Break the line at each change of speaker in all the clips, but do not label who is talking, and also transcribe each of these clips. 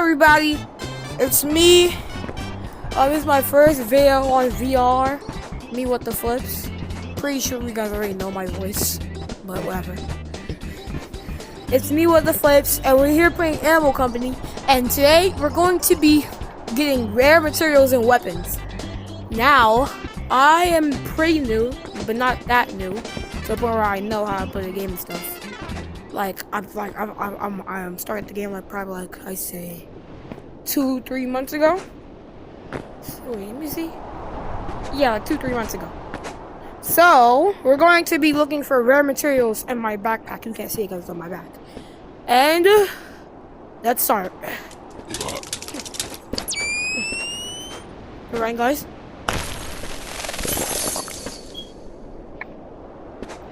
everybody, it's me. This is my first video on VR. Me with the flips. Pretty sure you guys already know my voice, but whatever. It's me with the flips, and we're here playing Animal Company. And today we're going to be getting rare materials and weapons. Now, I am pretty new, but not that new, to the point where I know how to play the game and stuff. I'm starting the game probably I say 2-3 months ago. So, wait, let me see. Yeah, 2-3 months ago. So we're going to be looking for rare materials in my backpack. You can't see it because it's on my back. And let's start. Alright, guys.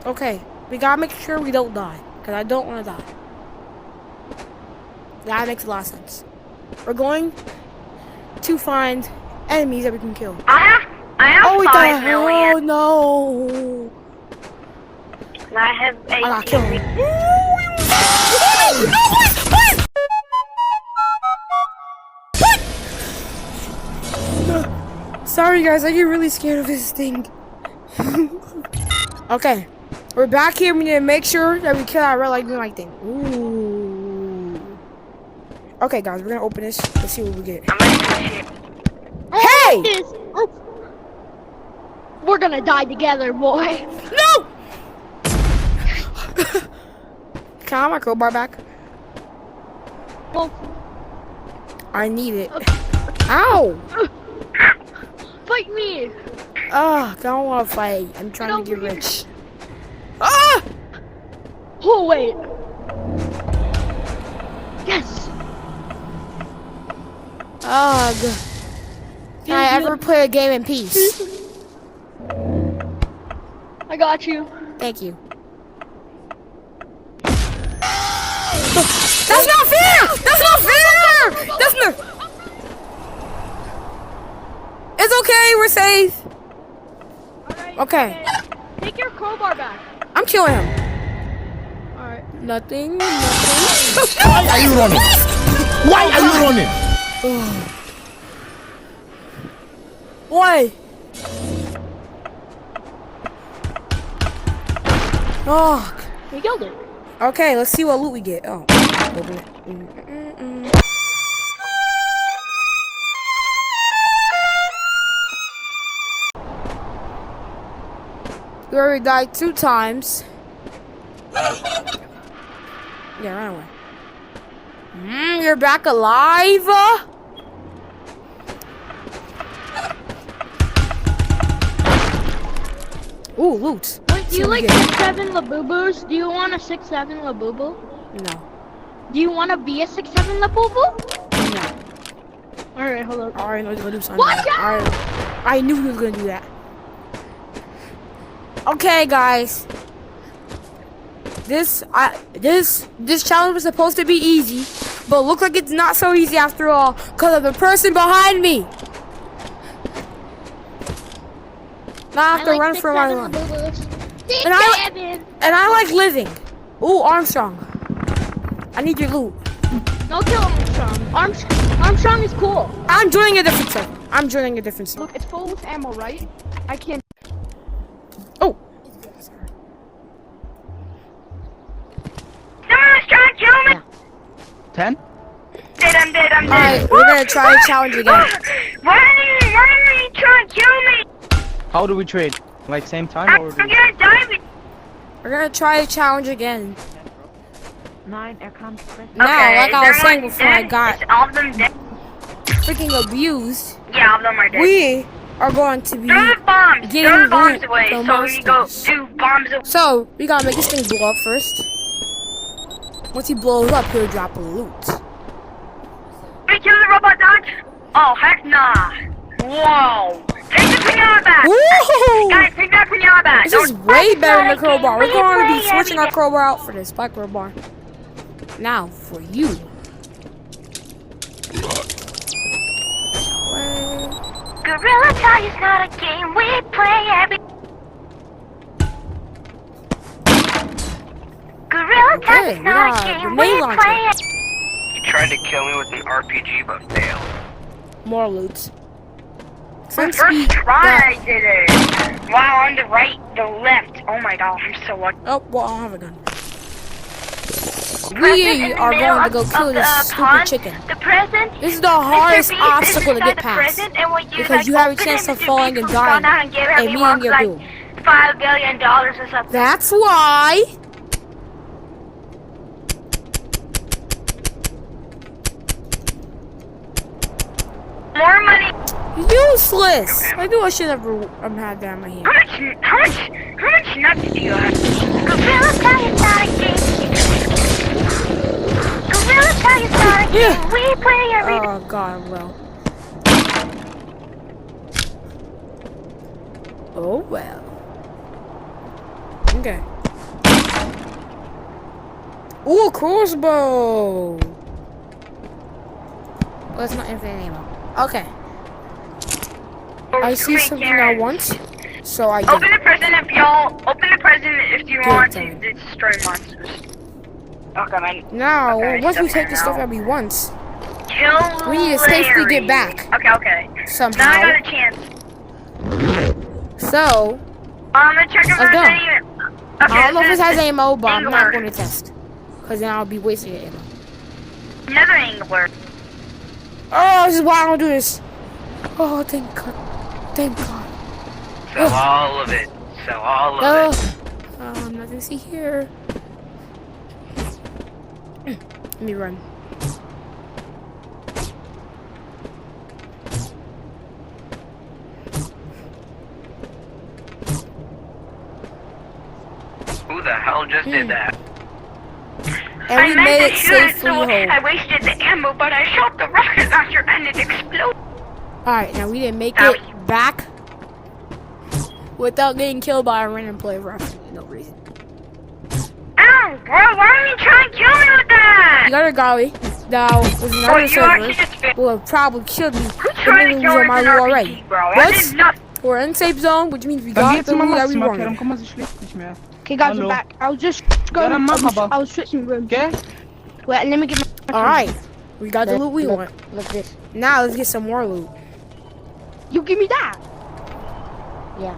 Okay, we gotta make sure we don't die, because I don't want to die. That makes a lot of sense. We're going to find enemies that we can kill.
I have 5 million.
Oh no!
I have 8
I got killed. Sorry guys, I get really scared of this thing. Okay, we're back here. We need to make sure that we kill that red light green light thing. Ooh. Okay guys, we're gonna open this. Let's see what we get. Hey!
We're gonna die together, boy.
No! Can I have my crowbar back?
Well,
I need it. Ow!
fight me.
I don't want to fight. I'm trying to get rich. Ah!
Oh wait. Yes.
Ugh. Can I ever play a game in peace?
I got you.
Thank you. That's not fair! That's not fair! That's not. It's okay. We're safe.
Alright,
Okay.
Take your crowbar back.
I'm killing him.
Alright.
Nothing.
Why are you running? Why are you running?
Why? Oh.
We killed it.
Okay, let's see what loot we get. Oh, open it. You already died 2 times. Yeah, run away. You're back alive? Ooh, loot.
Wait, do you like 6-7 Labubus? Do you want a 6-7 Labubu?
No.
Do you want to be a 6-7 Labubu?
No.
Alright, hold on.
Alright, let's do something.
Watch out!
I knew he was gonna do that. Okay, guys. This challenge was supposed to be easy, but looks like it's not so easy after all, because of the person behind me. Now I have to run for my life. And I like living. Ooh, Armstrong. I need your loot.
No, kill Armstrong. Armstrong is cool.
I'm joining a different server.
Look, it's full with ammo, right? I can't.
Oh.
Someone's trying to kill me.
10?
I'm dead.
Alright, we're gonna try the challenge again.
Why are you trying to kill me?
How do we trade? Like same time
I'm
or?
gonna die with.
We're gonna try the challenge again.
9 aircom.
Now, like I was saying before I got
Is all of them dead?
freaking abused,
Yeah, all of them are dead.
we are going to be
Throw the bombs.
getting
Throw the bombs
loot
away.
from
So we go
monsters.
do bombs away.
So, we gotta make this thing blow up first. Once he blows up, he'll drop a loot.
We kill the robot dog? Oh, heck nah. Whoa. Take the pinata back.
Woo!
Guys, take that pinata back.
This is way better than the crowbar. We're going to be switching our crowbar out for this black crowbar. Now, for you.
Gorilla Tag is not a game we play every. Gorilla Tag is not a game we play.
tried to kill me with an RPG but failed.
More loot.
My
Since we
first try
got-
I did it. Wow, on the right, the left. Oh my god, I'm so lucky.
Oh, well, I don't have a gun. We are going to go kill this stupid chicken.
The present.
This is the hardest obstacle to get past. Because you have a chance of falling and dying. And me and your dude.
$5 billion or something.
That's why.
More money.
Useless. I knew I should never had that in my hand.
How much nuts do you have? Gorilla Tag is not a game. Gorilla Tag is not a game. We play every day.
Oh god, well. Oh well. Okay. Ooh, crossbow. Well, it's not infinite ammo. Okay. I see something I want, so I
Open
get
the present if y'all. Open the present if you want to
time.
destroy monsters. Okay, man.
it. Now,
Okay,
once we
stuff
take the stuff
now.
that we want,
Kill
we need to safely get
Larry.
back.
Okay, okay. Now I
somehow.
got a chance.
So,
I'm gonna check if
Let's
there's
go.
any. Okay,
I don't know if
this
it has
is
ammo, but I'm not
angler.
going to test. Because then I'll be wasting ammo.
Another angler.
Oh, this is why I don't do this. Oh, thank God. Thank God.
Sell all of it. Sell all of it.
Oh, nothing to see here. Let me run.
Who the hell just did that?
And we
meant
made
to
it
shoot it,
safely
so
home.
I wasted the ammo, but I shot the rocket launcher and it exploded.
Alright, now we didn't make it back without getting killed by a random player for absolutely no reason.
Ow, bro, why are you trying to kill me with
You
that?
got a golly. Now, with
Bro,
another
you
server,
actually just fit.
will have probably killed me.
Who
And
tried
then
to
we
kill
were
me
on my
with
loot
an
already.
RPG, bro? I
What?
did nothing.
We're in safe zone, which means we
Dann
got
geht's
the
mal
loot that we
Maxima, okay, dann
wanted.
kommen wir so schlecht nicht mehr.
Okay, guys,
Hello.
I'm back. I was just going.
dann mach aber.
I was switching rooms.
Okay?
Wait, let me get my.
Alright, we got the loot we want.
Look this.
Now let's get some more loot.
You give me that.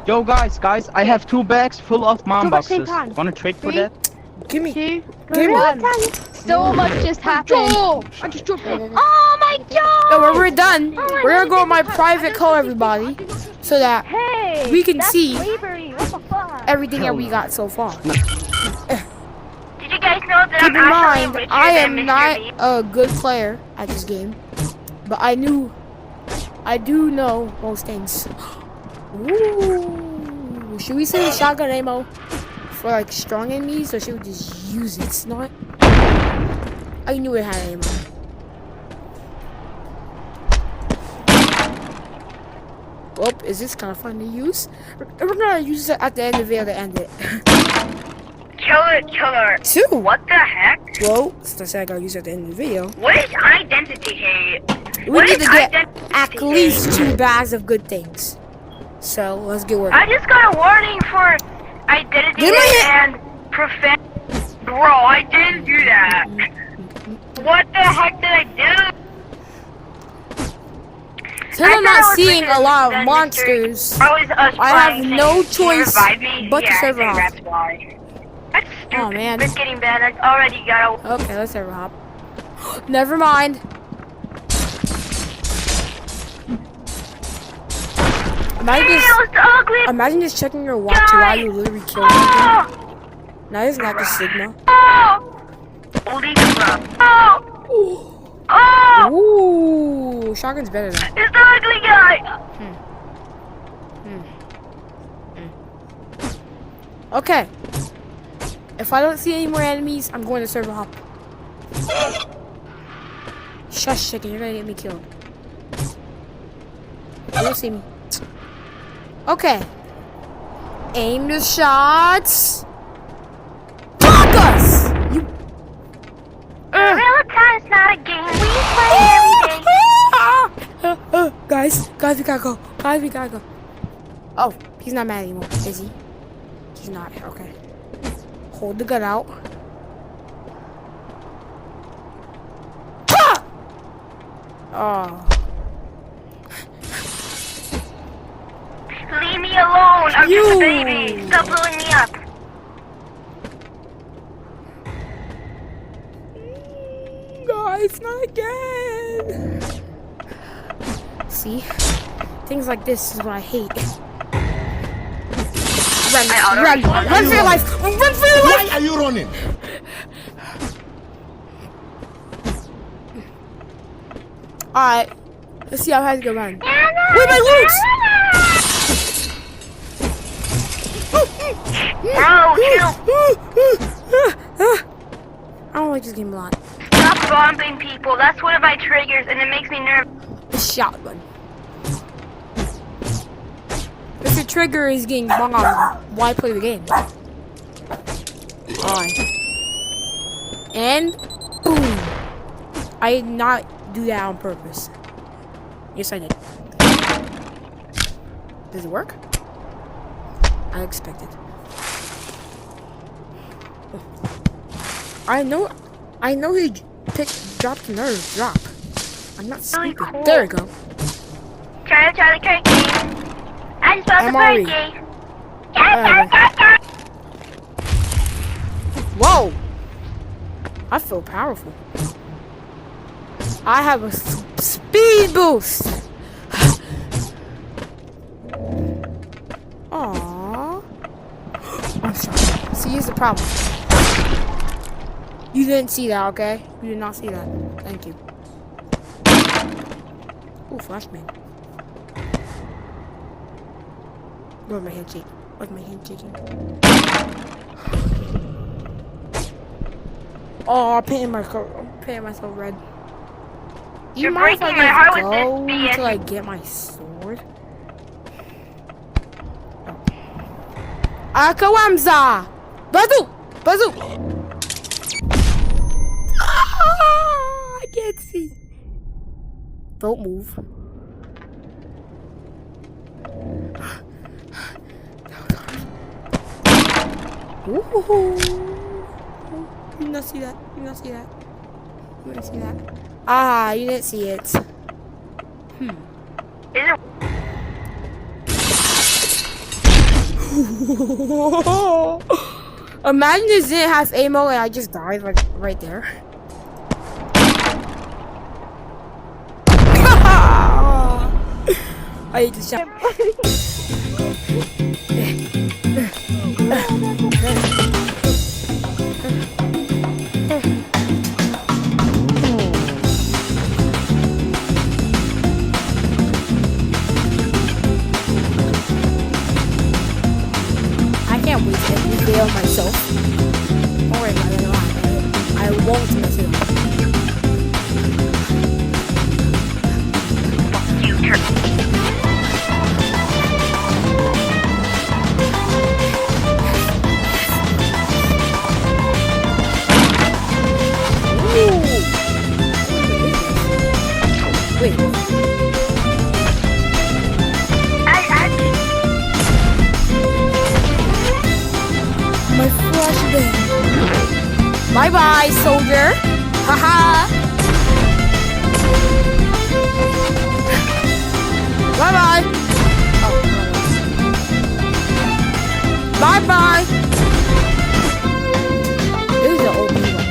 Yo guys, I have 2 bags full of mom
Two at the same
boxes.
time.
Wanna trade for
3,
that?
Give me.
2,
Give me.
1.
So much just happened.
I just dropped it. Oh my god!
So when we're done,
Oh,
we're gonna go with my
I
private
just
call
did
everybody, so that
Hey,
we can
that's
see
slavery. What the fuck?
everything that we got so far.
Did you guys know that
Keep
I'm
in
actually
mind,
richer
I
than
am
Mr.
not
Beast?
a good player at this game, but I do know most things. Ooh, should we save shotgun ammo for like strong enemies, or should we just use it? It's not. I knew it had ammo. Well, is this kind of fun to use? We're gonna use it at the end of the video to end it.
Killer.
2.
What the heck?
Well, since I said I gotta use it at the end of the video.
What is identity hate?
We
What
need
is
to get
identity
at
hate?
least 2 bags of good things. So let's get working.
I just got a warning for identity
Give me
hate
it.
and profession. Bro, I didn't do that. What the heck did I do?
Since
I
I'm
thought
not
I was
seeing
richer
a lot
than
of
Mr.
monsters,
I was us
I have
playing
no
things.
choice
He revived me.
but to
Yeah,
server
I think
hop.
that's why. That's stupid.
Oh, man.
It's getting bad. I already got a.
okay, let's server hop. Never mind. Imagine just checking your watch while you literally kill something. Now isn't that just Sigma?
Holy crap. Oh!
Ooh, shotgun's better than.
It's the ugly guy!
Okay. If I don't see any more enemies, I'm going to server hop. Shush, chicken, you're gonna get me killed. You don't see me. Okay. Aim the shots. Fuck us! You.
Real time's not a game. We play every day.
Guys, we gotta go. Guys, we gotta go. Oh, he's not mad anymore, is he? He's not. Okay. Hold the gun out. Ah! Oh.
Leave me alone. I'm
You.
just a baby. Stop blowing me up.
Guys, not again. See? Things like this is what I hate. Run for your life! Run for your life!
Why are you running?
Alright. Let's see how high to go run. Where my loots?
Bro,
I don't like this game a lot.
stop bombing people. That's one of my triggers, and it makes me nervous.
Shotgun. If your trigger is getting bombed, why play the game? Alright. And boom. I did not do that on purpose. Yes, I did. Does it work? I expected. I know he dropped another drop. I'm not
Really
stupid.
cool.
There we go.
Charlie, Kirky. I just found the
MRE.
Kirky.
Whoa! I feel powerful. I have a speed boost. Aww. I'm sorry. See, here's the problem. You didn't see that, okay? You did not see that. Thank you. Ooh, flashbang. Where's my hand shaking? Where's my hand shaking? Oh, I'm painting myself red. You
You're
mind if
breaking
I
my heart
just
with
go
this BS.
until I get my sword? Akawamza! Bazoo! Bazoo! Ah, I can't see. Don't move. Ooh. You did not see that. You did not see that. You didn't see that. Ah, you didn't see it.
Is it
Imagine this didn't have ammo and I just died like right there. I hate this shot. I can't wait to reveal myself. Don't worry about it. I won't mess it up.
you, Turkey?
Wait. My flashbang. Bye bye, soldier. Haha. Bye bye. Oh, bye bye. This is the old one.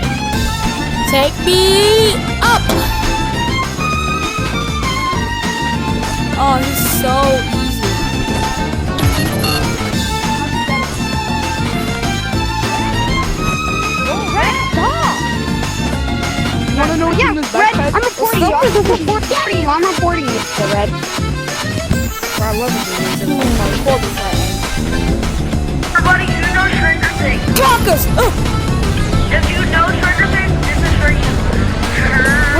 Take me up. Oh, it's so easy.
Wanna know what's in this backpack?
I'm reporting you. I'm reporting you. The red.
I love it. My report before I end.
Everybody, you know Stranger Things.
Caucus! Oh,
If you know Stranger Things, this is for you.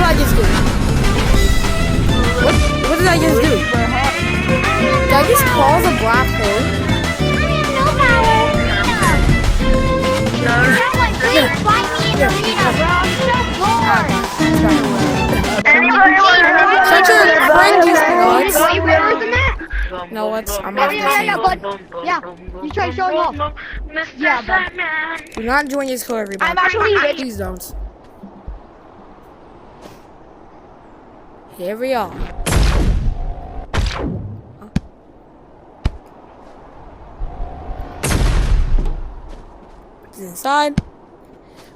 what did I just do? What did I just do? Did I just cause a black hole?
No power. Please find me in the arena, bro. I'm so bored.
Anybody want to
Such a cringy nuts.
Way better than that.
No, I'm not
Yeah,
listening.
but yeah, you try showing off. Yeah, but
Do not join this code, everybody.
I'm actually rich.
Please don't. Here we are. It's inside.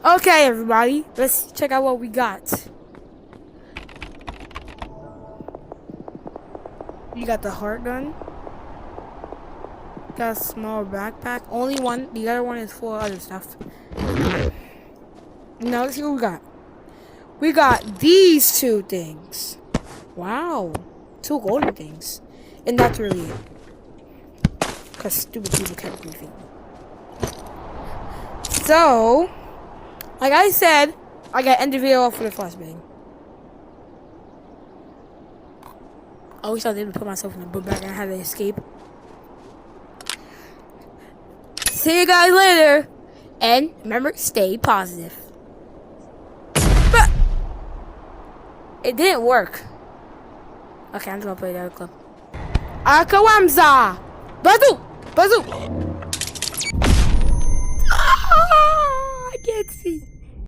Okay, everybody, let's check out what we got. You got the heart gun. Got a small backpack. Only one. The other one is full of other stuff. Now let's see what we got. We got these two things. Wow. 2 golden things. And that's really it. Because stupid people kept griefing. So, like I said, I gotta end the video off with a flashbang. I wish I didn't put myself in the book bag and I had to escape. See you guys later. And remember, stay positive. But it didn't work. Okay, I'm just gonna play the other clip. Akawamza! Bazoo! Bazoo!